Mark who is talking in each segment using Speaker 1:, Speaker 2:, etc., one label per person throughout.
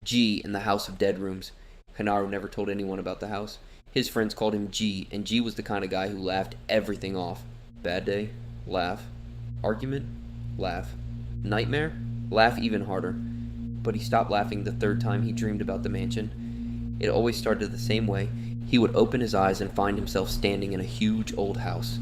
Speaker 1: G in the House of Dead Rooms. Genaro never told anyone about the house. His friends called him G, and G was the kind of guy who laughed everything off. Bad day? Laugh. Argument? Laugh. Nightmare? Laugh even harder. But he stopped laughing the third time he dreamed about the mansion. It always started the same way. He would open his eyes and find himself standing in a huge old house.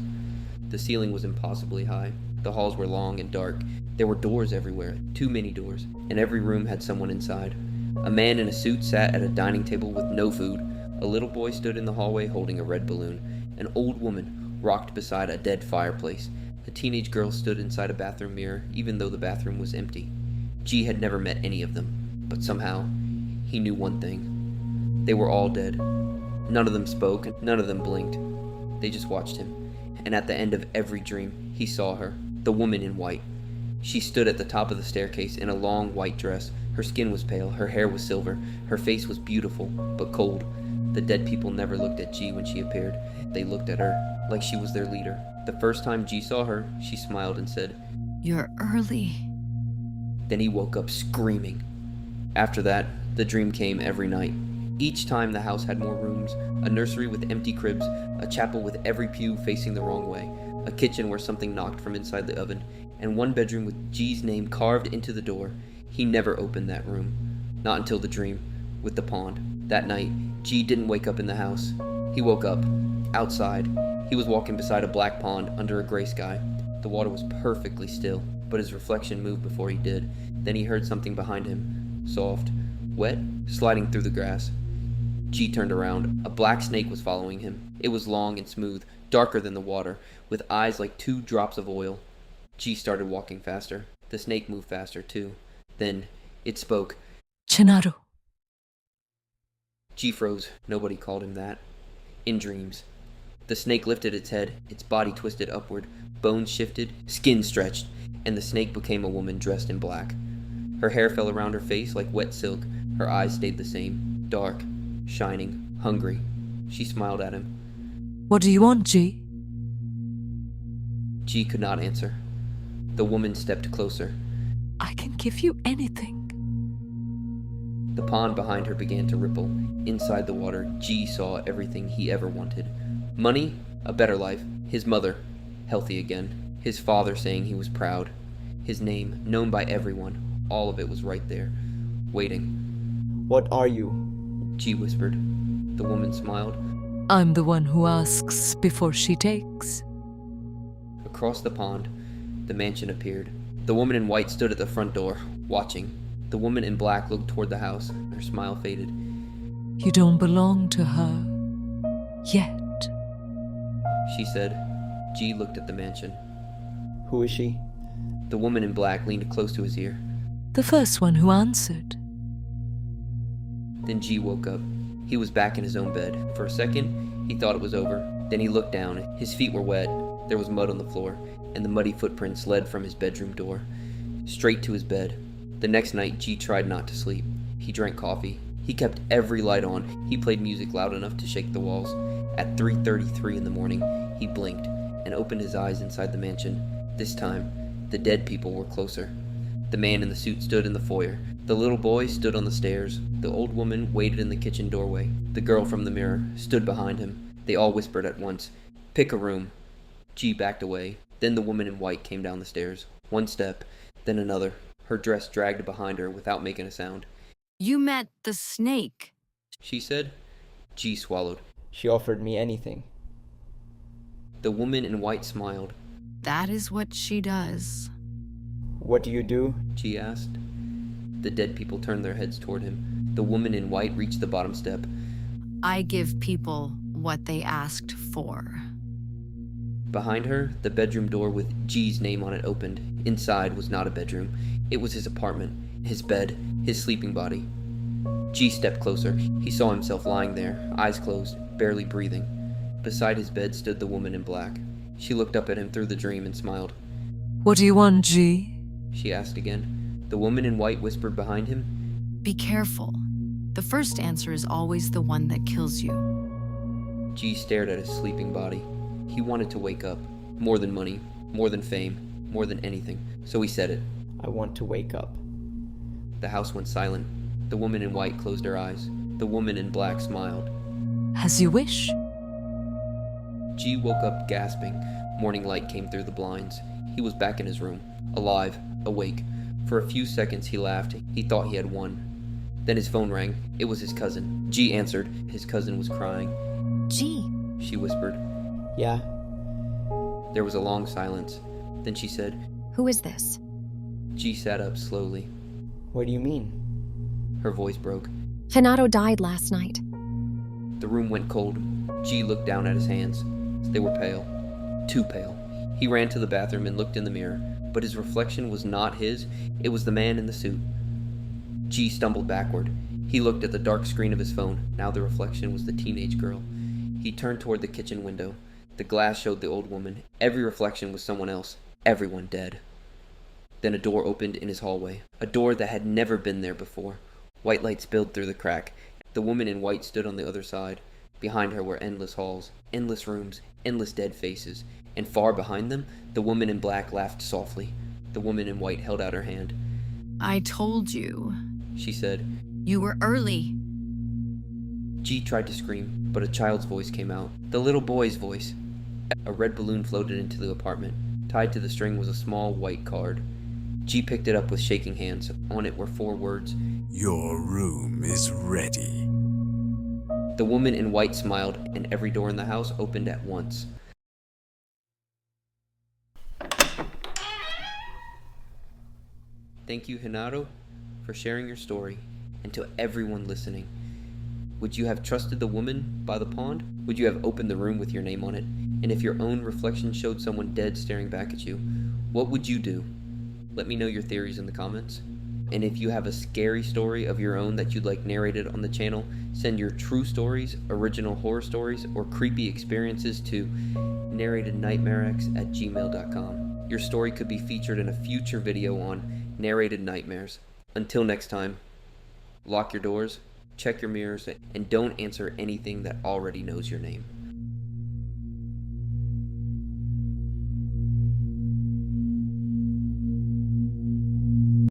Speaker 1: The ceiling was impossibly high. The halls were long and dark. There were doors everywhere, too many doors, and every room had someone inside. A man in a suit sat at a dining table with no food. A little boy stood in the hallway holding a red balloon. An old woman rocked beside a dead fireplace. A teenage girl stood inside a bathroom mirror, even though the bathroom was empty. G had never met any of them, but somehow, he knew one thing. They were all dead. None of them spoke, and none of them blinked. They just watched him. And at the end of every dream, he saw her, the woman in white. She stood at the top of the staircase in a long white dress. Her skin was pale, her hair was silver, her face was beautiful, but cold. The dead people never looked at G when she appeared. They looked at her, like she was their leader. The first time G saw her, she smiled and said,
Speaker 2: "You're early."
Speaker 1: Then he woke up screaming. After that, the dream came every night. Each time the house had more rooms, a nursery with empty cribs, a chapel with every pew facing the wrong way, a kitchen where something knocked from inside the oven, and one bedroom with G's name carved into the door. He never opened that room. Not until the dream, with the pond. That night, G didn't wake up in the house. He woke up, outside. He was walking beside a black pond under a gray sky. The water was perfectly still, but his reflection moved before he did. Then he heard something behind him, soft, wet, sliding through the grass. G turned around. A black snake was following him. It was long and smooth, darker than the water, with eyes like 2 drops of oil. G started walking faster. The snake moved faster, too. Then, it spoke.
Speaker 2: "Genaro."
Speaker 1: G froze. Nobody called him that. In dreams. The snake lifted its head, its body twisted upward, bones shifted, skin stretched, and the snake became a woman dressed in black. Her hair fell around her face like wet silk. Her eyes stayed the same, dark, shining, hungry. She smiled at him.
Speaker 2: "What do you want, G?"
Speaker 1: G could not answer. The woman stepped closer.
Speaker 2: "I can give you anything."
Speaker 1: The pond behind her began to ripple. Inside the water, G saw everything he ever wanted. Money, a better life, his mother, healthy again, his father saying he was proud, his name, known by everyone, all of it was right there, waiting.
Speaker 3: "What are you?"
Speaker 1: G whispered. The woman smiled.
Speaker 2: "I'm the one who asks before she takes."
Speaker 1: Across the pond, the mansion appeared. The woman in white stood at the front door, watching. The woman in black looked toward the house. Her smile faded.
Speaker 2: "You don't belong to her. Yet."
Speaker 1: She said. G looked at the mansion.
Speaker 3: "Who is she?"
Speaker 1: The woman in black leaned close to his ear.
Speaker 2: "The first one who answered."
Speaker 1: Then G woke up. He was back in his own bed. For a second, he thought it was over. Then he looked down. His feet were wet. There was mud on the floor, and the muddy footprints led from his bedroom door, straight to his bed. The next night, G tried not to sleep. He drank coffee. He kept every light on. He played music loud enough to shake the walls. At 3:33 in the morning, he blinked and opened his eyes inside the mansion. This time, the dead people were closer. The man in the suit stood in the foyer. The little boy stood on the stairs. The old woman waited in the kitchen doorway. The girl from the mirror stood behind him. They all whispered at once, "Pick a room." G backed away. Then the woman in white came down the stairs. One step, then another. Her dress dragged behind her without making a sound.
Speaker 2: "You met the snake."
Speaker 1: She said. G swallowed.
Speaker 3: "She offered me anything."
Speaker 1: The woman in white smiled.
Speaker 2: "That is what she does."
Speaker 3: "What do you do?"
Speaker 1: G asked. The dead people turned their heads toward him. The woman in white reached the bottom step.
Speaker 2: "I give people what they asked for."
Speaker 1: Behind her, the bedroom door with G's name on it opened. Inside was not a bedroom. It was his apartment, his bed, his sleeping body. G stepped closer. He saw himself lying there, eyes closed, barely breathing. Beside his bed stood the woman in black. She looked up at him through the dream and smiled.
Speaker 2: "What do you want, G?"
Speaker 1: She asked again. The woman in white whispered behind him.
Speaker 2: "Be careful. The first answer is always the one that kills you."
Speaker 1: G stared at his sleeping body. He wanted to wake up. More than money, more than fame, more than anything. So he said it.
Speaker 3: "I want to wake up."
Speaker 1: The house went silent. The woman in white closed her eyes. The woman in black smiled.
Speaker 2: As you wish.
Speaker 1: G woke up gasping. Morning light came through the blinds. He was back in his room, alive, awake. For a few seconds he laughed. He thought he had won. Then his phone rang. It was his cousin. G answered. His cousin was crying.
Speaker 2: G.
Speaker 1: She whispered.
Speaker 3: Yeah?
Speaker 1: There was a long silence. Then she said,
Speaker 2: Who is this?
Speaker 1: G sat up slowly.
Speaker 3: What do you mean?
Speaker 1: Her voice broke.
Speaker 2: Genaro died last night.
Speaker 1: The room went cold. G looked down at his hands. They were pale. Too pale. He ran to the bathroom and looked in the mirror, but his reflection was not his. It was the man in the suit. G stumbled backward. He looked at the dark screen of his phone. Now the reflection was the teenage girl. He turned toward the kitchen window. The glass showed the old woman. Every reflection was someone else. Everyone dead. Then a door opened in his hallway. A door that had never been there before. White light spilled through the crack. The woman in white stood on the other side. Behind her were endless halls, endless rooms, endless dead faces. And far behind them, the woman in black laughed softly. The woman in white held out her hand.
Speaker 2: I told you.
Speaker 1: She said.
Speaker 2: You were early.
Speaker 1: G tried to scream, but a child's voice came out. The little boy's voice. A red balloon floated into the apartment. Tied to the string was a small white card. G picked it up with shaking hands. On it were 4 words.
Speaker 4: Your room is ready.
Speaker 1: The woman in white smiled, and every door in the house opened at once. Thank you, Genaro, for sharing your story, and to everyone listening. Would you have trusted the woman by the pond? Would you have opened the room with your name on it? And if your own reflection showed someone dead staring back at you, what would you do? Let me know your theories in the comments. And if you have a scary story of your own that you'd like narrated on the channel, send your true stories, original horror stories, or creepy experiences to narratednightmarex@gmail.com. Your story could be featured in a future video on Narrated Nightmares. Until next time, lock your doors, check your mirrors, and don't answer anything that already knows your name.